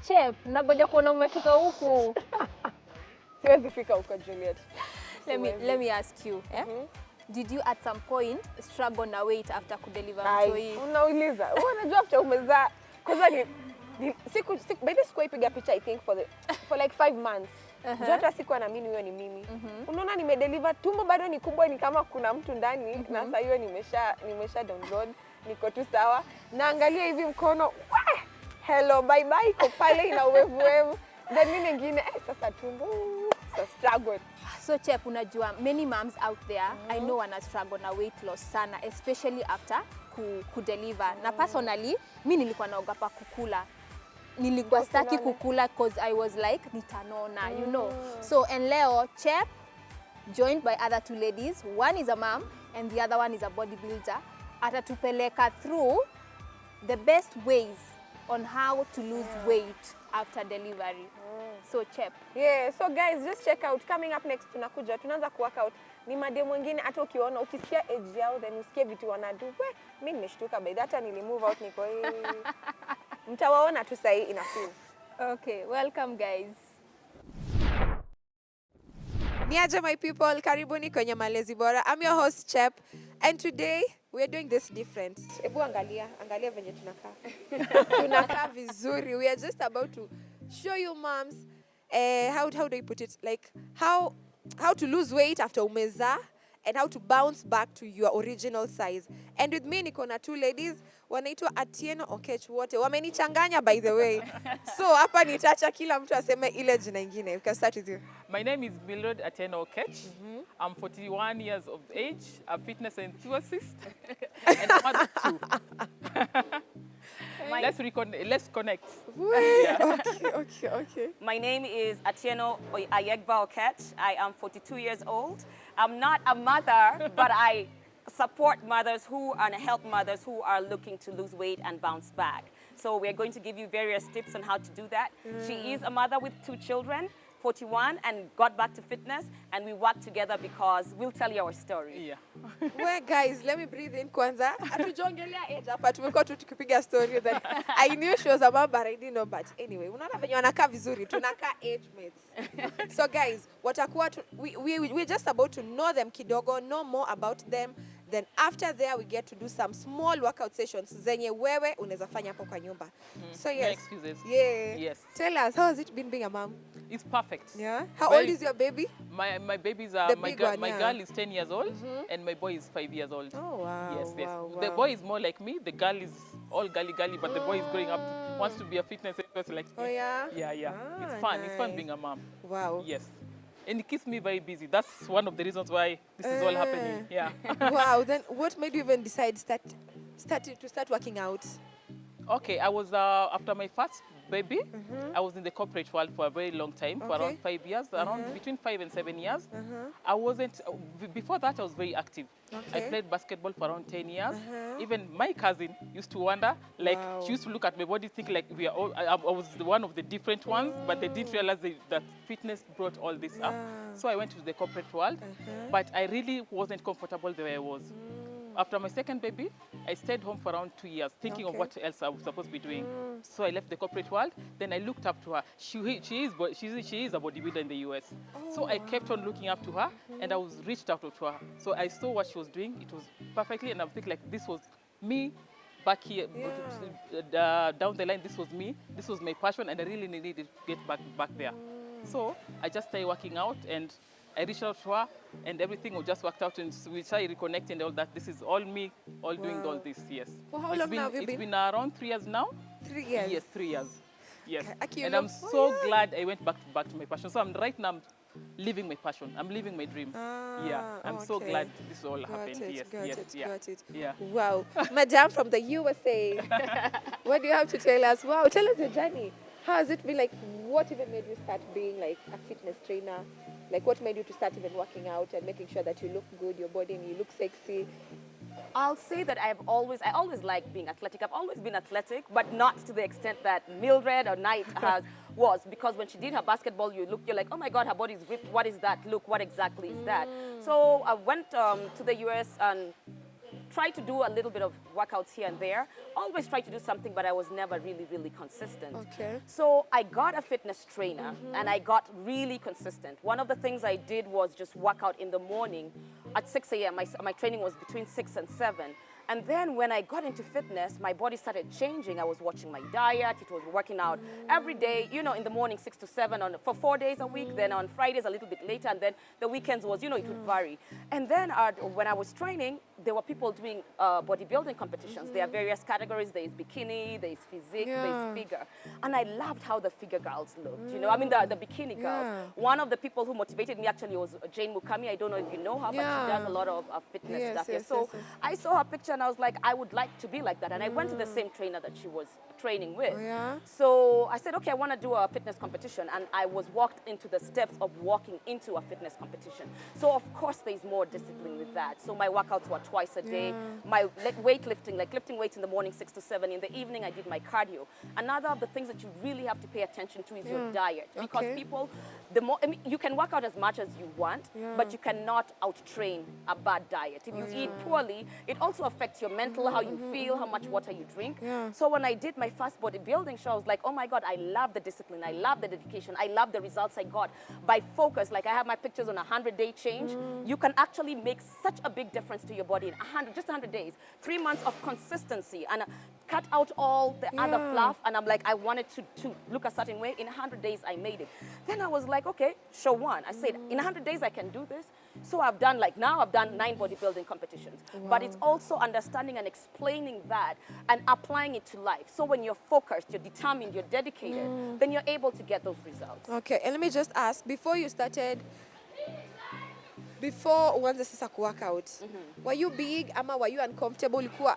Chef, nagoja kuona umefika huku. Siwezi fika huko Juliet. Let me ask you, did you at some point struggle na weight after kudeliver mtoi? Unauliza. Wewe unajua after umezaa kwanza ni baby siku ipiga picha I think for like 5 months. Hata siku anaamini huyo ni mimi. Unaona nimedeliver tumbo bado ni kubwa ni kama kuna mtu ndani na sasa hiyo nimesha download niko tu sawa. Naangalia hivi mkono. Hello bye bye iko pale ina wevu. Then mimi nyingine sasa tumbo so struggle. So Chef, unajua many moms out there I know wana struggle na weight loss sana especially after kudeliver. Na personally mimi nilikuwa naogopa kukula. Nilikuwa sitaki kukula cause I was like nitanona, you know. So and leo Chef joined by other 2 ladies, one is a mom and the other one is a bodybuilder, atatupeleka through the best ways on how to lose weight after delivery. So Chef. Yeah, so guys just check out coming up next tunaanza ku workout. Ni madem wengine hata ukiona ukisikia age yao then usikie vitu wanadu. Mimi nimeshtuka by that nili move out niko mtawaona tu sasa ina feel. Okay, welcome guys. Niaje my people, karibuni kwenye Malezi Bora. I'm your host Chep and today we are doing this different. Hebu angalia venye tunakaa. Tunakaa vizuri. We are just about to show you moms how do you put it, like how to lose weight after umezaa and how to bounce back to your original size. And with me niko na 2 ladies wanaitwa Atieno Okech wote. Wamenichanganya by the way. So hapa nitaacha kila mtu aseme ile jina ingine. We can start with you. My name is Mildred Atieno Okech. I'm 41 years of age, a fitness enthusiast and a mother too. Let's connect. Yeah. Okay. My name is Atieno Ayegba Okech. I am 42 years old. I'm not a mother, but I support mothers and help mothers who are looking to lose weight and bounce back. So we're going to give you various tips on how to do that. She is a mother with 2 children, 41, and got back to fitness, and we work together because we'll tell you our story. Yeah. Well guys, let me breathe in kwanza. Hatujongelea age hapa, tumekuwa tu tukipiga story that I knew she was a mom but I didn't know, but anyway, unaona venye wanakaa vizuri, tunakaa age mates. So guys, we're just about to know them kidogo, know more about them. Then after there we get to do some small workout sessions zenye wewe unaweza fanya hapo kwa nyumba. So yes. No excuses. Yeah. Yes. Tell us, how has it been being a mom? It's perfect. Yeah. How old is your baby? My babies The are big one, my girl is 10 years old and my boy is 5 years old. Oh wow. Yes. Wow. The boy is more like me. The girl is all gully, but the boy is growing up, wants to be a fitness enthusiast like me. Oh yeah. Yeah. Ah, it's fun. nice. It's fun being a mom. Wow. Yes. And it keeps me very busy. That's one of the reasons why this is all happening. Yeah. Wow. Then what made you even decide to start working out? Okay, I was after my first baby, I was in the corporate world for a very long time, for around 5 years, around between 5 and 7 years. I wasn't, before that I was very active. I played basketball for around 10 years. Even my cousin used to wonder, like she used to look at my body, think like we are all, I was one of the different ones, but they didn't realize that fitness brought all this up. So I went to the corporate world, but I really wasn't comfortable the way I was. After my second baby, I stayed home for around 2 years, thinking of what else I was supposed to be doing. So I left the corporate world. Then I looked up to her. She is a bodybuilder in the US. So I kept on looking up to her, and I was reached out to her. So I saw what she was doing. It was perfectly, and I was thinking like this was me back here, down the line. This was me. This was my passion, and I really needed to get back there. So I just started working out, and I reached out to her and everything just worked out and we started reconnecting and all that. This is all me, doing all this, yes. For how long now have you been? It's been around 3 years now. 3 years? Yes, 3 years. Yes. Okay, and I'm so glad I went back to my passion. So right now I'm living my passion. I'm living my dream. I'm so glad this all happened. Got it. Yeah. Wow. Madam from the USA. What do you have to tell us? Wow, tell us your journey. How has it been like? What even made you start being like a fitness trainer? Like what made you to start even working out and making sure that you look good, your body, and you look sexy? I'll say that I always liked being athletic. I've always been athletic, but not to the extent that Mildred or Knight was. Because when she did her basketball, you're like, oh my God, her body's ripped. What is that? Look, what exactly is that? So I went to the US and try to do a little bit of workouts here and there. Always try to do something, but I was never really, really consistent. Okay. So I got a fitness trainer and I got really consistent. One of the things I did was just work out in the morning at 6 a.m. My training was between 6 and 7. And then when I got into fitness, my body started changing. I was watching my diet. It was working out every day, you know, in the morning, 6 to 7 for 4 days a week. Then on Fridays, a little bit later. And then the weekends was, you know, it would vary. And then when I was training, there were people doing bodybuilding competitions. There are various categories. There is bikini, there is physique, there is figure. And I loved how the figure girls looked, you know, I mean, the bikini girls. One of the people who motivated me actually was Jane Mukami. I don't know if you know her, but she does a lot of fitness stuff. So I saw her picture and I was like, I would like to be like that. And I went to the same trainer that she was training with. So I said, okay, I want to do a fitness competition. And I was walked into the steps of walking into a fitness competition. So of course there's more discipline with that. So my workouts were twice a day. My weightlifting, like lifting weights in the morning 6 to 7. In the evening I did my cardio. Another of the things that you really have to pay attention to is your diet. Because people, I mean, you can work out as much as you want, but you cannot out-train a bad diet. If you eat poorly, it also affects your mental, how you feel, how much water you drink. So when I did my first bodybuilding show, I was like, oh my God, I love the discipline, I love the dedication, I love the results I got. By focus, like I have my pictures on a 100-day change, you can actually make such a big difference to your body in just 100 days. 3 months of consistency and cut out all the other fluff. And I'm like, I wanted to look a certain way. In 100 days, I made it. Then I was like, okay, show one. I said, in 100 days, I can do this. So I've done, like now I've done 9 bodybuilding competitions. But it's also understanding and explaining that and applying it to life. So when you're focused, you're determined, you're dedicated, then you're able to get those results. Okay, and let me just ask, before uanze sasa ku-work out, were you big ama were you uncomfortable? Ulikuwa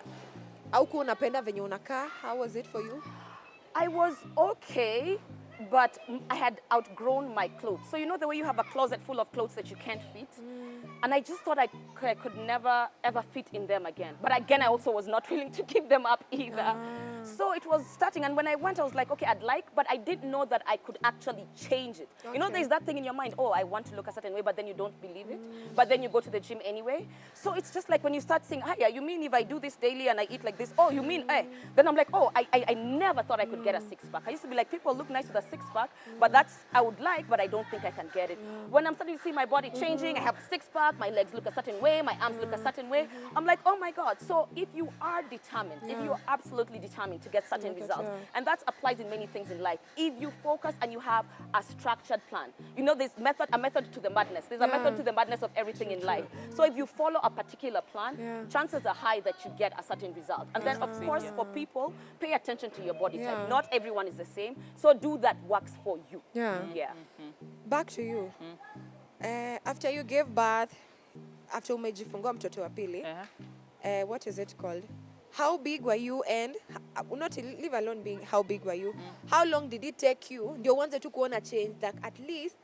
haukuwa unapenda venye unakaa? How was it for you? I was okay, but I had outgrown my clothes. So you know the way you have a closet full of clothes that you can't fit? And I just thought I could never, ever fit in them again. But again, I also was not willing to give them up either. So it was starting, and when I went, I was like, okay, I'd like, but I didn't know that I could actually change it. You know, there's that thing in your mind, oh, I want to look a certain way, but then you don't believe it. But then you go to the gym anyway. So it's just like when you start saying, yeah, you mean if I do this daily and I eat like this, oh, you mean, then I'm like, oh, I never thought I could get a 6-pack. I used to be like, people look nice with a 6-pack, but that's, I would like, but I don't think I can get it. When I'm starting to see my body changing, I have a 6-pack, my legs look a certain way, my arms look a certain way, I'm like, oh my God. So if you are determined, if you're absolutely determined to get certain results, and that applies in many things in life, if you focus and you have a structured plan, you know, there's a method to the madness. There's a method to the madness of everything in life. So if you follow a particular plan, chances are high that you get a certain result. And then, of course, for people, pay attention to your body type. Not everyone is the same. So do that works for you. Back to you. After you gave birth, after umejifungua mtoto wa pili, what is it called? How big were you, and not leave alone being how big were you? How long did it take you ndio uanze tu kuona change that at least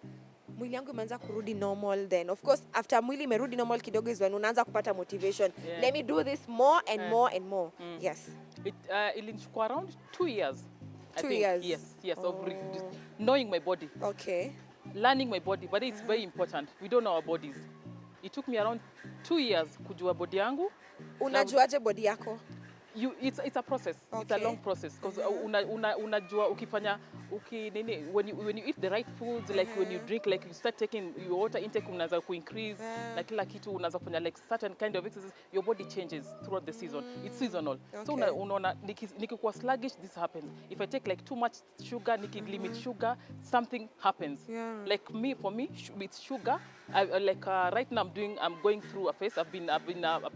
mwili yangu imeanza kurudi normal? Then of course after mwili imerudi normal kidogo is when unaanza kupata motivation. Let me do this more and more and more. Yes. It ilichukua around 2 years. 2 years. Yes, of just knowing my body. Okay. Learning my body, but it's very important. We don't know our bodies. It took me around 2 years kujua body yangu. Unajuaje body yako? It's a process. Okay. It's a long process because unajua ukifanya when you eat the right foods, like when you drink, like you start taking your water intake unaanza ku increase na kila kitu unaanza kufanya like certain kind of exercises, your body changes throughout the season. It's seasonal. Okay. So unaona nikikuwa sluggish, this happens. If I take like too much sugar, limit sugar, something happens. Like for me with sugar, right now I'm going through a phase. I've been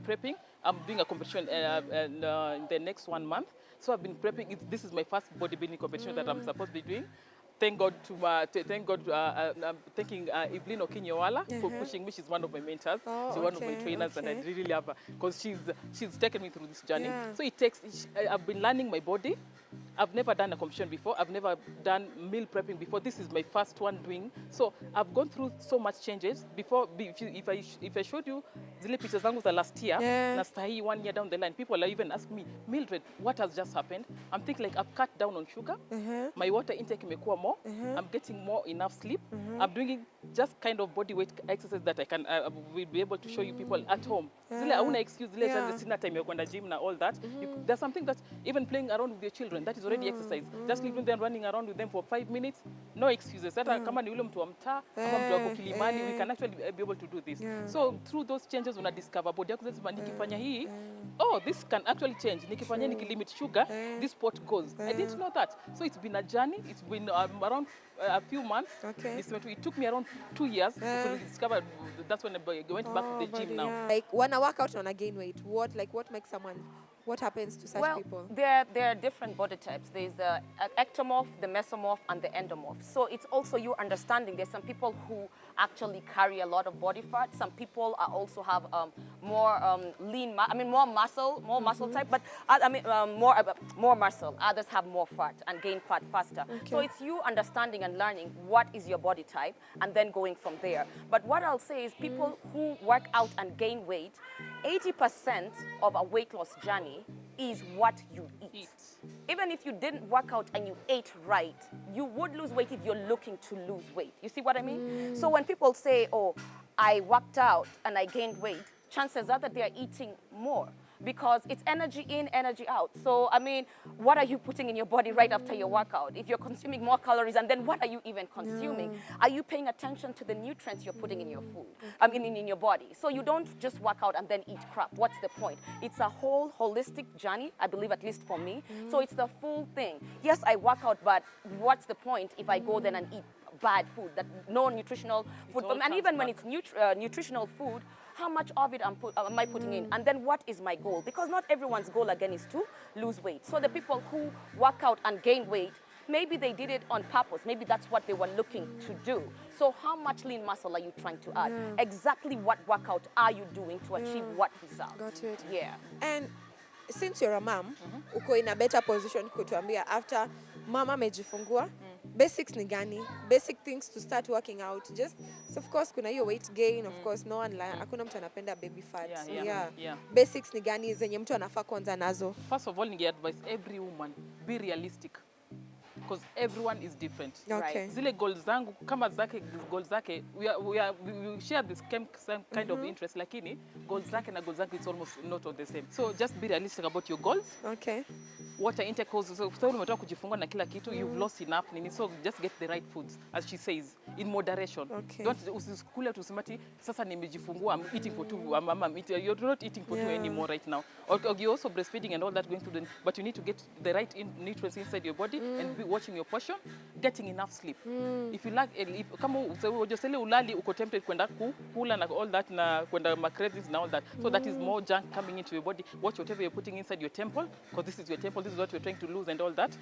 prepping. I'm doing a competition in the next 1 month. So I've been prepping. This is my first bodybuilding competition that I'm supposed to be doing. Thank God I'm thanking Evelyn Okinyewala for pushing me. She's one of my mentors. She's one of my trainers, and I really love her because she's taken me through this journey. So I've been learning my body. I've never done a competition before. I've never done meal prepping before. This is my first one doing. So I've gone through so much changes. Before, if I showed you zile pictures zangu za last year, Yeah. na sahi 1 year down the line, people are even asking me, Mildred, what has just happened? I'm thinking like I've cut down on sugar. My water intake imekuwa more. I'm getting more enough sleep. I'm doing just kind of body weight exercise that I can will be able to show you people at home. Zile hauna excuse, zile sina time ya kwenda gym na all that. There's something that even playing around with your children, that is already exercise. Just leaving them running around with them for 5 minutes, no excuses. Hata kama ni ule mtu wa mtaa, kama mtu wako Kilimani, we can actually be able to do this. So through those changes una discover body yako sasa nikifanya hii, oh, this can actually change. Nikifanya nikilimit sugar, this spot goes. I didn't know that. So it's been a journey. It's been around a few months. Okay. It took me around 2 years to discover. That's when I went back to the gym now. Like wanna work out and gain weight. What makes someone? What happens to such Well, people? there are different body types. There's the ectomorph, the mesomorph, and the endomorph. So it's also you understanding there's some people who actually carry a lot of body fat. Some people also have more lean, more muscle type, but more muscle. Others have more fat and gain fat faster. Okay. So it's you understanding and learning what is your body type and then going from there. But what I'll say is people who work out and gain weight, 80% of a weight loss journey is what you eat. Even if you didn't work out and you ate right, you would lose weight if you're looking to lose weight. You see what I mean? So when people say, oh, I worked out and I gained weight, chances are that they are eating more because it's energy in, energy out. So, what are you putting in your body right after your workout? If you're consuming more calories, and then what are you even consuming? Are you paying attention to the nutrients you're putting in your food, in your body? So you don't just work out and then eat crap. What's the point? It's a whole holistic journey, I believe, at least for me. So it's the full thing. Yes, I work out, but what's the point if I go then and eat bad food, that no nutritional food? And even when it's nutritional food, how much of it am I putting in? And then what is my goal? Because not everyone's goal, again, is to lose weight. So the people who work out and gain weight, maybe they did it on purpose. Maybe that's what they were looking to do. So how much lean muscle are you trying to add? Exactly what workout are you doing to achieve what result? Got it. Yeah. And since you're a mom, uko in a better position kutuambia after mama amejifungua, basics ni gani? Basic things to start working out. Just so of course kuna hiyo weight gain, of course no one hakuna mtu anapenda baby fat. Yeah. Basics ni gani zenye mtu anafaa kwanza nazo? First of all, ninge advise every woman be realistic. Because everyone is different. Okay. Zile goals zangu kama zake goals zake we share this same kind of interest, lakini goals zake na goals zangu it's almost not all the same. So just be realistic about your goals. Okay. Water intake, so umetoka kujifungua na kila kitu, you've lost enough nini, so just get the right foods as she says in moderation. Okay. Don't usikule tusimati sasa nimejifungua, I'm eating for two, you're not eating for two anymore right now. Or you're also breastfeeding and all that going through the, but you need to get the right nutrients inside your body and be watching your portion, getting enough sleep. If you lack, kama ujosele ulali uko tempted kwenda kula na all that na kwenda macreatives and all that, so that is more junk coming into your body. Watch whatever you're putting inside your temple, because this is your temple, this is what you're trying to lose and all that.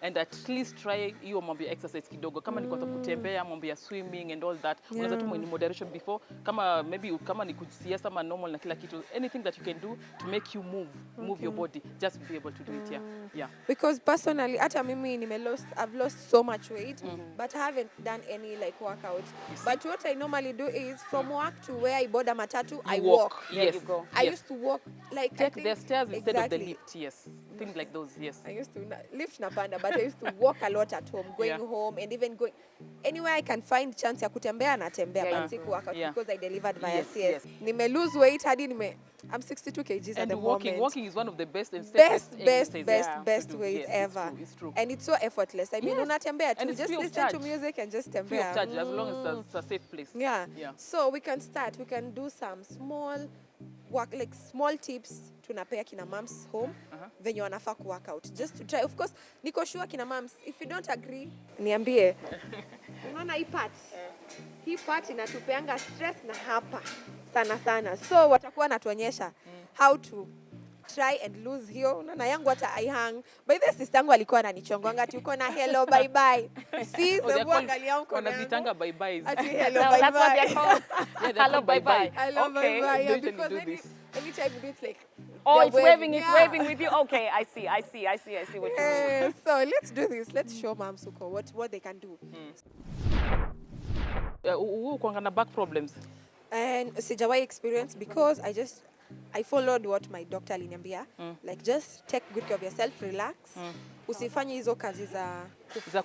And at least try hiyo mambo ya exercise kidogo, kama ni kwa kutembea, mambo ya swimming and all that. Unaweza tu in moderation before, kama maybe kama ni kujisiasa ama normal na kila kitu, anything that you can do to make you move your body, just be able to do it. Yeah. Because personally, hata mimi I've lost so much weight, but I haven't done any workouts. But what I normally do is from work to where I board a matatu, I walk. Yes. You go. I used to walk take the stairs instead of the exactly. lift. Yes. Things like those. Yes. I used to lift napanda, but I used to walk a lot at home, going home and even going anywhere I can find chance ya kutembea natembea, but siku workout because I delivered via CS. Yes. Nime lose weight hadi I'm 62 kgs at the moment. Walking is one of the best and safest best ways ever. It's true. And it's so effortless. I mean, unatembea And too, it's just free of listen to charge. music and just Free of tembea. charge, as long as it's a safe place. Yeah. Yeah. So we can start. We can do some small work, small tips tunapea kina moms home venye wanafaa ku work out. Just to try. Of course, niko sure kina moms, if you don't agree, niambie. Unaona hii part? Hii part inatupeanga stress na hapa sana. So watakuwa natuonyesha how to try and lose hiyo. Unaona yangu hata I hang. By the sister yangu alikuwa ananichongonga ati uko na hello bye bye. See, sababu angalia uko na wanazitanga bye bye. ati hello No, bye that's what bye. they're called. Yeah, they're Hello, called bye bye. bye-bye. I love Okay. bye bye. Don't Because do this. anytime you do it Oh, They're it's waving, it's yeah. waving with you. Okay, I see what you mean. So let's do this. Let's show Mom Suko what they can do. Kuanga na back problems. And sijawai experience because I followed what my doctor aliniambia. Like just take good care of yourself, relax. Usifanye hizo kazi za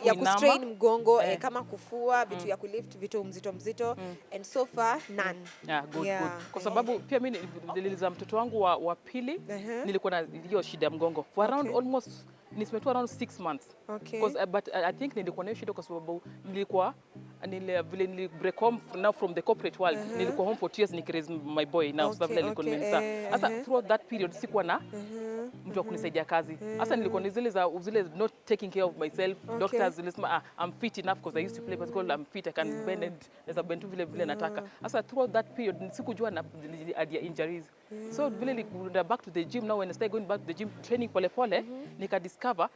ya kustrain mgongo kama kufua, vitu ya kulift, vitu mzito. And so far none. Yeah, good. Kwa sababu pia mimi niliza mtoto wangu wa pili nilikuwa na hiyo shida ya mgongo. For around almost nimetua around 6 months. Okay. But I think nilikuwa na shida kwa sababu vile break home now from the corporate world. Nilikuwa home for 2 years nikiraise my boy now. So vile nilikuwa nimenisa. Sasa throughout that period sikuwa na mtu wa kunisaidia kazi. Sasa nilikuwa ni zile not taking care of myself. Doctors zilisema I'm fit enough because I used to play basketball. I'm fit, I can bend and naweza bend tu vile nataka. Sasa throughout that period sikujua na injuries. So vile back to the gym now, when I started going back to the gym training pole nika discover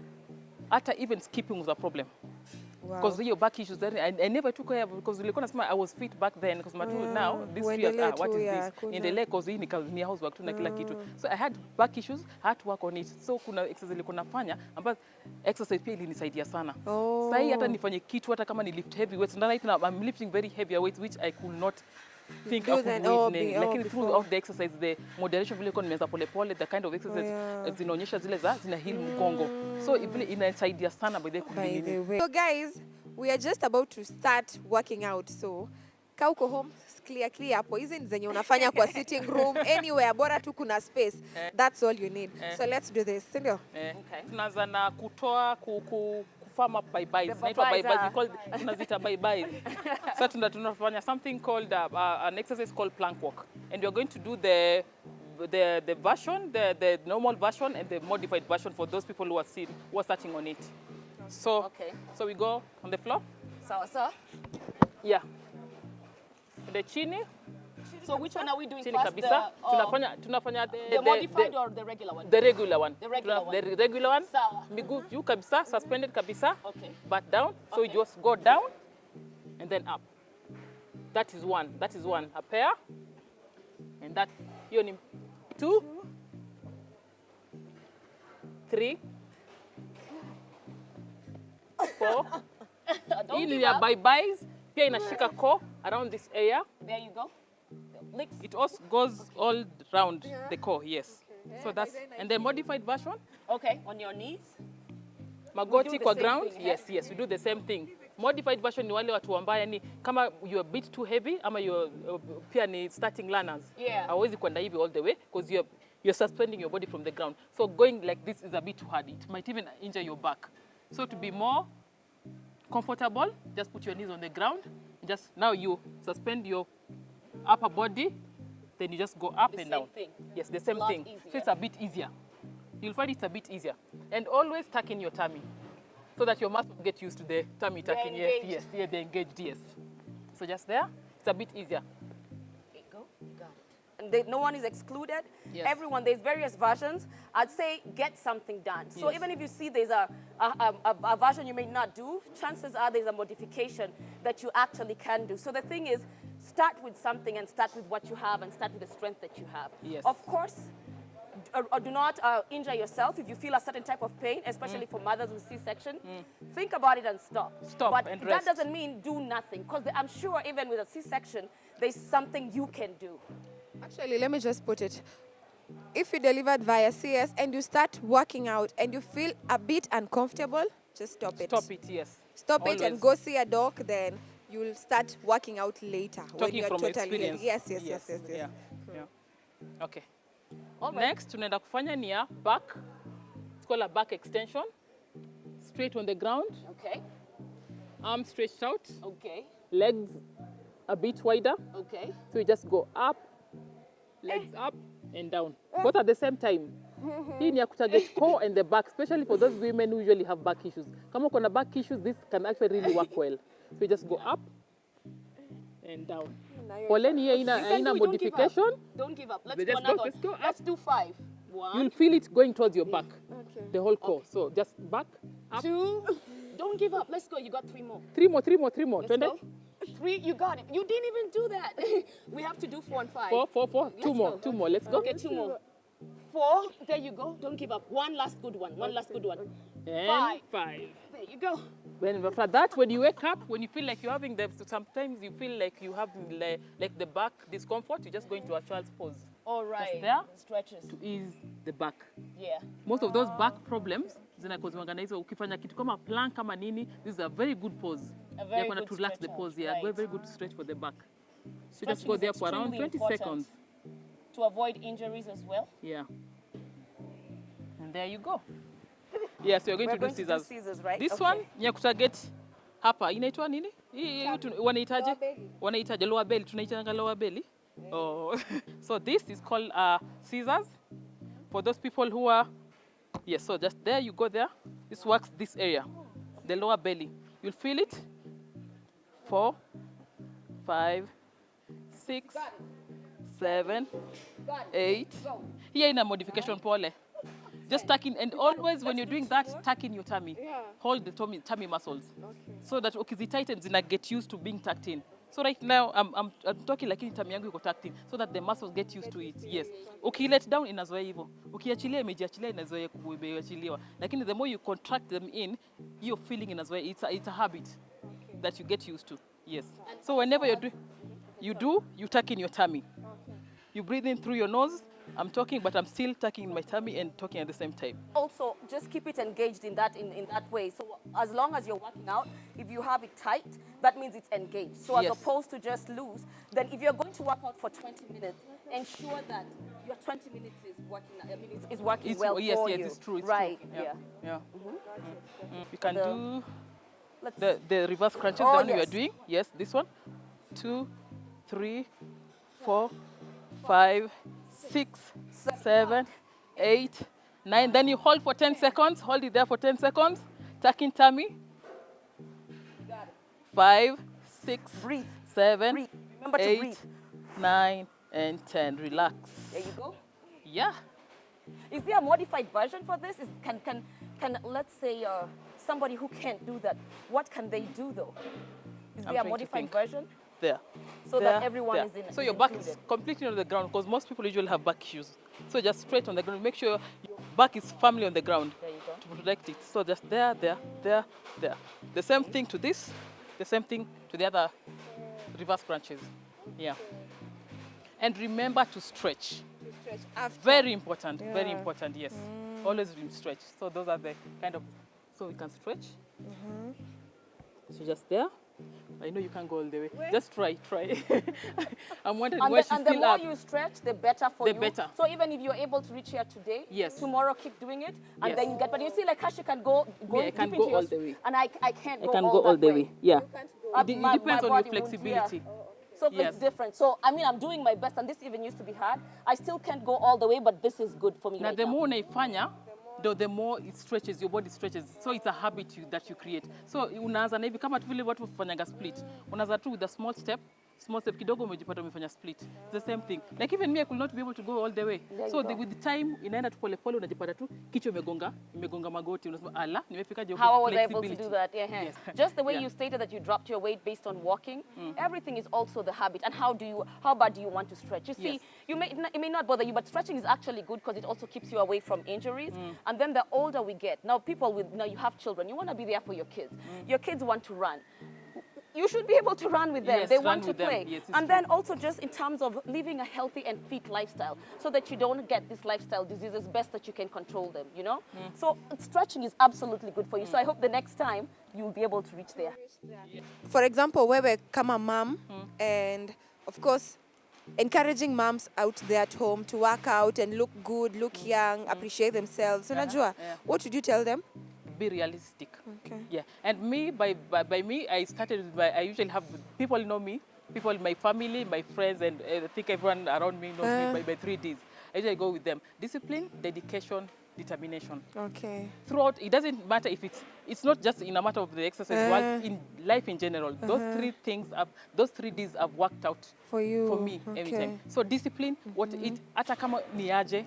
hata even skipping was a problem. Because your back issues then I never took care because nilikuwa nasema I was fit back then because now this fear what is this niendelee because hii ni housework tu na kila kitu. So I had back issues, I had to work on it. So kuna exercise nilikuwa nafanya ambapo exercise pia ilinisaidia sana. Sasa hii hata nifanye kitu hata kama ni lift heavy weights and right now I'm lifting very heavy weights which I could not think of doing. Lakini throughout the exercise, the moderation vile kwa nimeanza pole the kind of exercise zinaonyesha zile zina heal mgongo. So vile inasaidia sana by the way. So guys, we are just about to start working out. So kaa uko home clear hapo. Hizi zenye unafanya kwa sitting room anywhere, bora tu kuna space. That's all you need. So let's do this. Sindio? Okay. Tunaanza na kutoa farm up bye-byes. Naitwa bye-byes. Tunazita bye-byes. So tunafanya something called an exercise called plank walk. And we're going to do the version, the normal version and the modified version for those people who are starting on it. So we go on the floor. So? Yeah. The chini. So which one are we doing chini first? Kabisa. Tunafanya the modified or the regular one? The regular one. The regular one. The regular one. Sawa. Miguu juu kabisa, suspended kabisa. Okay. But down. So you just go down and then up. That is one. A pair. And that hiyo ni 2 3 4. Hii ni ya bye-byes. Pia inashika core around this area. There you go. It also goes all round the core, yes. Okay. So that's, and the modified version. Okay, on your knees. Magoti kwa ground, yes, we do the same thing. Modified version ni wale watu ambao yani kama you're a bit too heavy ama pia ni starting learners. Hawezi kwenda hivi all the way because you're suspending your body from the ground. So going like this is a bit too hard. It might even injure your back. So to be more comfortable, just put your knees on the ground. Just now you suspend your upper body, then you just go up and down. Thing. Yes, the same thing. Easier. So it's a bit easier. You'll find it's a bit easier. And always tuck in your tummy so that your muscles get used to the tummy tucking. Yes, they're engaged, yes. So just there, it's a bit easier. Okay, go. Got it. And no one is excluded. Yes. Everyone, there's various versions. I'd say get something done. So even if you see there's a version you may not do, chances are there's a modification that you actually can do. So the thing is, start with something and start with what you have and start with the strength that you have. Yes. Of course, do not injure yourself if you feel a certain type of pain, especially for mothers with C-section. Think about it and stop. But and rest. That doesn't mean do nothing, because I'm sure even with a C-section, there's something you can do. Actually, let me just put it. If you delivered via CS and you start working out and you feel a bit uncomfortable, just stop it. Stop it, yes. Stop Always. it and go see a doc, then you'll start working out later. Talking when you're from totally experience. Yes. Yeah. Okay. Next, tunaenda kufanya ni ya back. It's called a back extension. Straight on the ground. Okay. Arms stretched out. Okay. Legs a bit wider. Okay. So you just go up, legs up and down. Both at the same time. Hii ni ya kutarget core and the back, especially for those women who usually have back issues. Kama uko na back issues, this can actually really work well. So you just go up and down. Poleni here ina modification. Don't give up. Let's Let's do another go. one. Let's do 5. 1. You'll feel it going towards your back. Okay. The whole core. So just back, up. 2. Don't give up. Let's go. You got 3 more. 3 more. Let's go. 3. You got it. You didn't even do that. We have to do 4 and 5. 4. 2 more. Let's go. Okay, 2 more. 4. There you go. Don't give up. One last good one. One last good one. And 5. There you go. Then after that, when you wake up, when you feel like you're having sometimes you feel like you have like the back discomfort, you just go into a child's pose. All right. Just there Stretches. to ease the back. Yeah. Most of those back problems zinakozwanga na hizo ukifanya kitu kama plank kama nini, this is a very good pose. A very You're going good to relax the stretch pose. out, Yeah, right. very good stretch for the back. So just Stretching go is there for around extremely 20 important seconds. to avoid injuries as well. Yeah. And there you go. Yeah, so you're going We're to going do to do scissors. scissors, right? This Okay. one, ya kutarget hapa inaitwa nini? Wanaitaje? Wanaitaje lower belly. Tunaitanga lower belly. Oh. So this is called scissors. For those people who are, yes, so just there you go there. This works this area, the lower belly. You'll feel it. 4, 5, 6, 7, 8. Here in a modification pole. Just tuck in, and always when you're doing that, tuck in your tummy. Hold the tummy muscles. So that ukizitighten zina get used to being tucked in. So right now I'm talking like tummy yangu iko tucked in, so that the muscles get used to it. Yes. Ukilet down inazoea hivyo. Ukiachilia imejiachilia inazoea kuachiliwa. Lakini the more you contract them in, you're feeling inazoea. It's a habit that you get used to. Yes. So whenever you tuck in your tummy. You breathe in through your nose. I'm talking, but I'm still tucking in my tummy and talking at the same time. Also, just keep it engaged in that way. So as long as you're working out, if you have it tight, that means it's engaged. So as Yes. opposed to just loose, then if you're going to work out for 20 minutes, ensure that your 20 minutes is working. I mean, it's working well yes, for yes, you. it's true. It's right? true. Yeah. Yeah. You can do Let's the reverse crunches. Oh, The one we are yes. doing. Yes, this one. 2, 3, 4, 5, 6, 7, 8, 9. Then you hold for 10 seconds. Hold it there for 10 seconds. Tuck in tummy. 5, 6, breathe. 7, Breathe. Remember to 8, breathe. 9, and 10. Relax. There you go. Yeah. Is there a modified version for this? Can let's say somebody who can't do that, what can they do though? Is I'm there a trying to modified think. version? There. So There, that everyone there. is in. So is your back is included. completely on the ground, because most people usually have back issues. So just straight on the ground. Make sure your back is firmly on the ground There you go. to protect it. So just there, there, there, there. The same thing to this, the same thing to the other reverse crunches. Yeah. And remember to stretch. Very important, very important, yes. Always stretch. So those are the kind of, so we can stretch. So just there. I know you can't go all the way. Just try. I'm wondering where she's And the still more up. you stretch, the better for The you. better. So even if you're able to reach here today, Yes. tomorrow keep doing it, and Yes. then you get. But you see, like how she can go I can't deep go into your all the way. and I can't go I can all go all that the way. Yeah. It My depends on your body won't, flexibility. So Yes. it's different. So I mean, I'm doing my best, and this even used to be hard. I still can't go all the way, but this is good for me Now right the now. more unaifanya, the more it stretches, your body stretches. So it's a habit that you create. So unaanza na hivi kama tu vile watu wafanyanga split. Unaanza tu with a small step kidogo umejipata umefanya split. It's the same thing. Like even me, I could not be able to go all the way. There So you go. with the time inaenda tu pole pole, unajipata tu kichwa imegonga magoti, unasema ala nimefikaje huko. How I was able to Flexibility. do that, yeah. Yes. Just the way Yeah. you stated that you dropped your weight based on walking, everything is also the habit. And how bad do you want to stretch? You see, Yes. it may not bother you, but stretching is actually good because it also keeps you away from injuries. And then the older we get, now you have children, you want to be there for your kids. Your kids want to run. You should be able to run with them. Yes, they run want to with them. play. Yes, it's and true. then also just in terms of living a healthy and fit lifestyle so that you don't get these lifestyle diseases, best that you can control them, you know? So stretching is absolutely good for you. So I hope the next time you'll be able to reach there. For example, wewe kama mom, and of course, encouraging moms out there at home to work out and look good, look young, appreciate themselves. Unajua, yeah. what would you tell them? Be realistic. Okay. Yeah, and me, by me, I started with I usually have, people know me, people, my family, my friends, and I think everyone around me knows me by 3 Ds. I usually go with them. Discipline, dedication, determination. Okay. Throughout, it doesn't matter if it's not just in a matter of the exercise, world, in life in general. Those 3 things, those 3 Ds have worked out For you. for me every time. So discipline, what it, hata kama ni aje,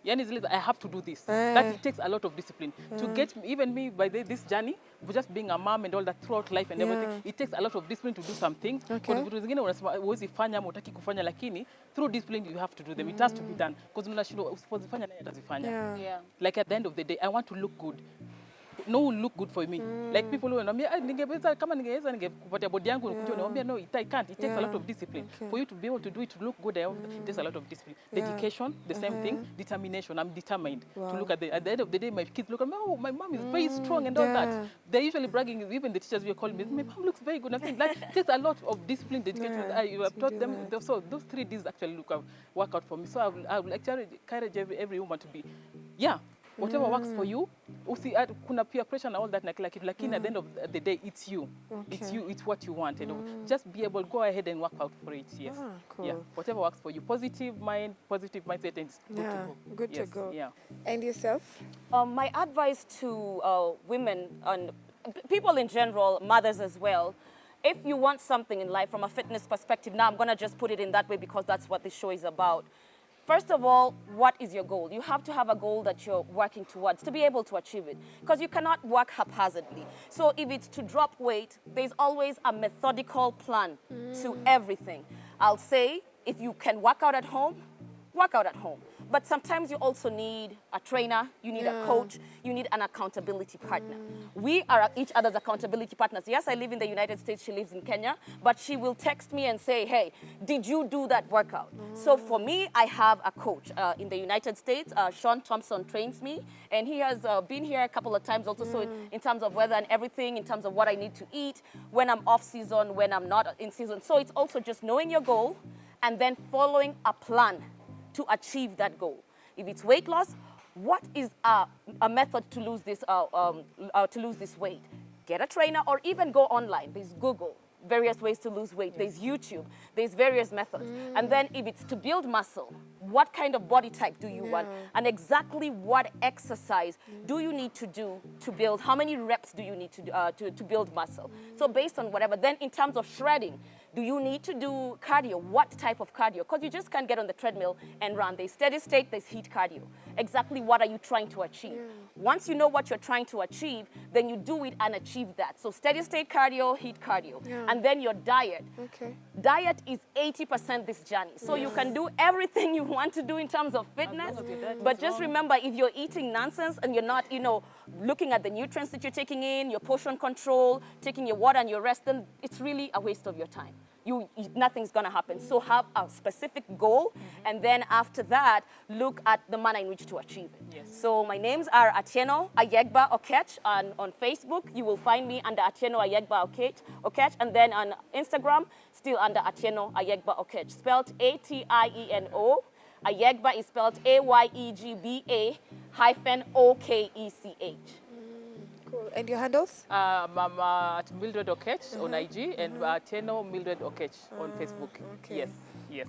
Yani zile I have to do this. That it takes a lot of discipline. To get even me by this journey, just being a mom and all that throughout life and everything, it takes a lot of discipline to do some things. Because vitu zingine unasema huwezi fanya ama hutaki kufanya, lakini through discipline you have to do them. It has to be done. Because unashindwa usipozifanya naye atazifanya. Yeah. Like at the end of the day, I want to look good. No will look good for me. Like people who wanambia ningeweza kama ningeweza ningekupatia body yangu ukuje unaambia no I can't. It takes a lot of discipline. For you to be able to do it, to look good, it takes a lot of discipline. Dedication, the same thing. Determination. I'm determined to look at the end of the day my kids look at me, oh my mom is very strong and all that. They're usually bragging, even the teachers will call me, my mom looks very good. I think like it takes a lot of discipline, dedication. You have taught them. So those 3 Ds actually work out for me. So I will actually encourage every woman to be, whatever works for you. Kuna peer pressure and all that na kila kitu, lakini at the end of the day it's you. It's you, it's what you want. Just be able to go ahead and work out for it. Yes. Cool. Yeah. Whatever works for you. Positive mind, positive mindset, and it's good to go. Good to go. Yeah. And yourself? My advice to women and people in general, mothers as well, if you want something in life from a fitness perspective, now I'm going to just put it in that way because that's what this show is about. First of all, what is your goal? You have to have a goal that you're working towards to be able to achieve it, because you cannot work haphazardly. So if it's to drop weight, there's always a methodical plan to everything. I'll say if you can work out at home, work out at home. But sometimes you also need a trainer, you need a coach, you need an accountability partner. We are each other's accountability partners. Yes, I live in the United States, she lives in Kenya, but she will text me and say, hey, did you do that workout? So for me, I have a coach in the United States. Sean Thompson trains me, and he has been here a couple of times also, so in terms of weather and everything, in terms of what I need to eat, when I'm off season, when I'm not in season. So it's also just knowing your goal and then following a plan to achieve that goal. If it's weight loss, what is a method to lose this weight? Get a trainer or even go online. There's Google, various ways to lose weight. There's YouTube, there's various methods. And then if it's to build muscle, what kind of body type do you want? And exactly what exercise do you need to do to build? How many reps do you need to do, to build muscle? So based on whatever. Then in terms of shredding, do you need to do cardio? What type of cardio? Because you just can't get on the treadmill and run. There's steady state, there's heat cardio. Exactly what are you trying to achieve? Once you know what you're trying to achieve, then you do it and achieve that. So steady state cardio, heat cardio. And then your diet. Diet is 80% this journey. So you can do everything you want to do in terms of fitness, but just remember, if you're eating nonsense and you're not, looking at the nutrients that you're taking in, your portion control, taking your water and your rest, then it's really a waste of your time. Nothing's gonna happen. So have a specific goal, and then after that, look at the manner in which to achieve it. So my names are Atieno Ayegba Okech, and on Facebook, you will find me under Atieno Ayegba Okech, and then on Instagram, still under Atieno Ayegba Okech, spelled A-T-I-E-N-O. Ayegba is spelled A-Y-E-G-B-A -O-K-E-C-H. Cool. And your handles? I'm at Mildred Okech on IG and Teno Mildred Okech on Facebook. Okay. Yes.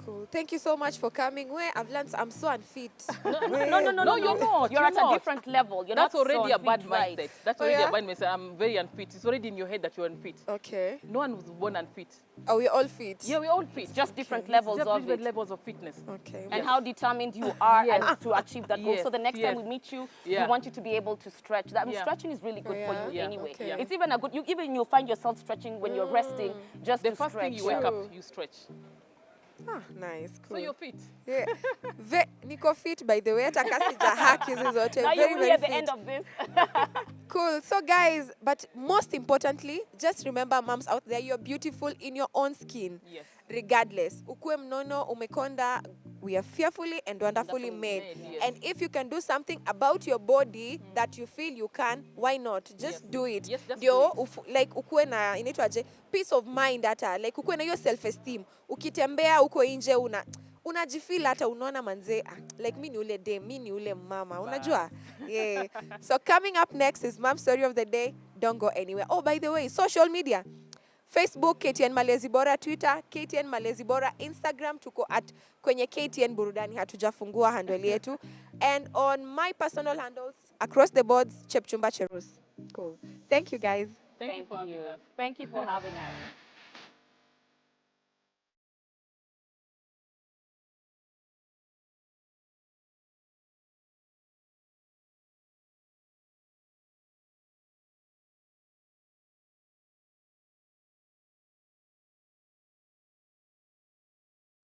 Cool. Thank you so much for coming. I've learned I'm so unfit. No, you're not. You're at a different level. That's already a bad right? mindset. That's already a bad mindset. I'm very unfit. It's already in your head that you're unfit. Okay. No one was born unfit. Are we all fit? Yeah, we're all fit. Just different levels of different it. levels of fitness. Okay. And how determined you are and to achieve that goal. So the next time we meet you, we want you to be able to stretch. That stretching is really good for you anyway. Okay. It's even a good. You'll find yourself stretching when you're resting, just The to first stretch. thing you wake up, you stretch. Nice. Cool. So you're fit. Yeah. Niko fit, by the way. Hata kasi hack hizi zote. Now Very, you'll be very at the fit. end of this. Cool. So guys, but most importantly, just remember, moms out there, you're beautiful in your own skin. Yes. Regardless. Ukue mnono, umekonda, we are fearfully and wonderfully made. Yes. And if you can do something about your body that you feel you can, why not? Just do it. Yes, just Ndio, do it. like ukue na, inaitwaje, peace of mind hata. Like ukue na your self-esteem. Ukitembea uko nje unajifeel hata unaona manze, like mi ni ule dem, mi ni ule mama. Unajua? Yeah. So coming up next is Mom Story of the Day. Don't go anywhere. Oh, by the way, social media. Facebook, KTN Malezi Bora, Twitter, KTN Malezi Bora, Instagram, tuko at kwenye KTN Burudani, hatujafungua handle yetu. And on my personal handles, across the boards, Chepchumba Cherus. Cool. Thank you, guys. Thank you for having us. Thank you for having us.